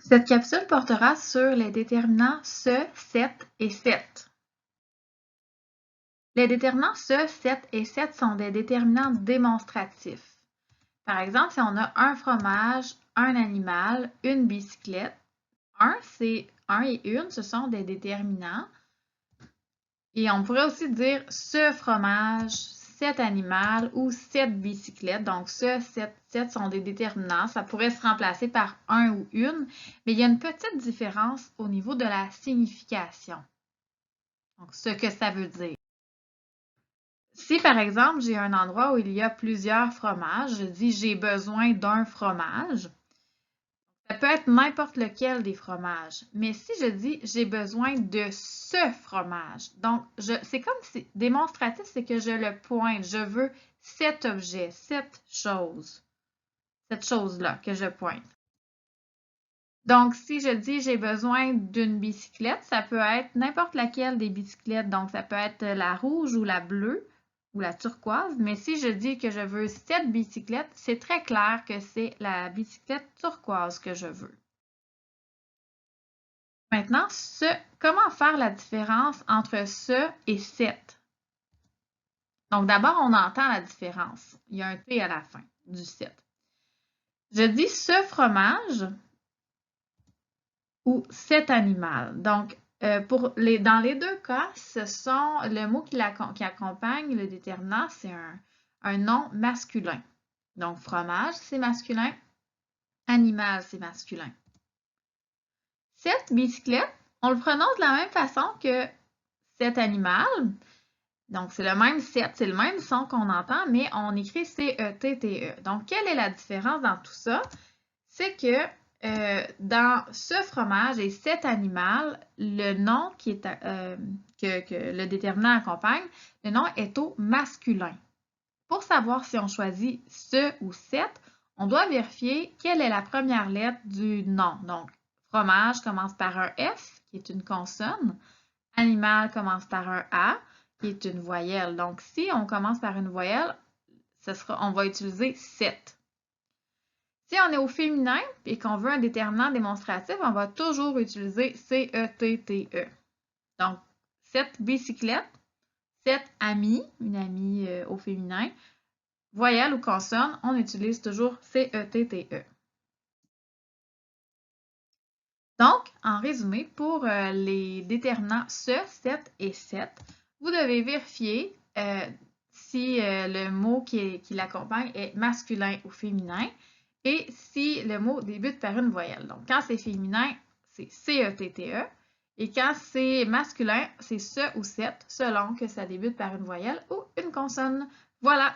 Cette capsule portera sur les déterminants se, cet et cet. Les déterminants se, cet et cet sont des déterminants démonstratifs. Par exemple, si on a un fromage, un animal, une bicyclette, un et une, ce sont des déterminants. Et on pourrait aussi dire ce fromage, cet animal ou cette bicyclette. Donc, ce, cet sont des déterminants. Ça pourrait se remplacer par un ou une, mais il y a une petite différence au niveau de la signification. Donc, ce que ça veut dire. Si, par exemple, j'ai un endroit où il y a plusieurs fromages, je dis j'ai besoin d'un fromage. Ça peut être n'importe lequel des fromages. Mais si je dis j'ai besoin de ce fromage, donc c'est comme si démonstratif, c'est que je le pointe. Je veux cet objet, cette chose-là que je pointe. Donc, si je dis j'ai besoin d'une bicyclette, ça peut être n'importe laquelle des bicyclettes. Donc, ça peut être la rouge ou la bleue ou la turquoise. Mais si je dis que je veux cette bicyclette, c'est très clair que c'est la bicyclette turquoise que je veux. Maintenant, comment faire la différence entre ce et cet? Donc, d'abord, on entend la différence. Il y a un T à la fin du cet. Je dis ce fromage ou cet animal. Donc, dans les deux cas, ce sont le mot qui accompagne le déterminant, c'est un nom masculin. Donc, fromage, c'est masculin. Animal, c'est masculin. Cette bicyclette, on le prononce de la même façon que cet animal. Donc, c'est le même set, c'est le même son qu'on entend, mais on écrit C-E-T-T-E. Donc, quelle est la différence dans tout ça? C'est que dans ce fromage et cet animal, le nom que le déterminant accompagne, le nom est au masculin. Pour savoir si on choisit ce ou cet, on doit vérifier quelle est la première lettre du nom. Donc, fromage commence par un F, qui est une consonne. Animal commence par un A, qui est une voyelle. Donc, si on commence par une voyelle, on va utiliser cet. Si on est au féminin et qu'on veut un déterminant démonstratif, on va toujours utiliser C-E-T-T-E. Donc, cette bicyclette, cette amie, une amie au féminin, voyelle ou consonne, on utilise toujours C-E-T-T-E. Donc, en résumé, pour les déterminants ce, cet et cet, vous devez vérifier si le mot qui l'accompagne est masculin ou féminin et si le mot débute par une voyelle. Donc, quand c'est féminin, c'est C-E-T-T-E et quand c'est masculin, c'est ce ou cet, selon que ça débute par une voyelle ou une consonne. Voilà!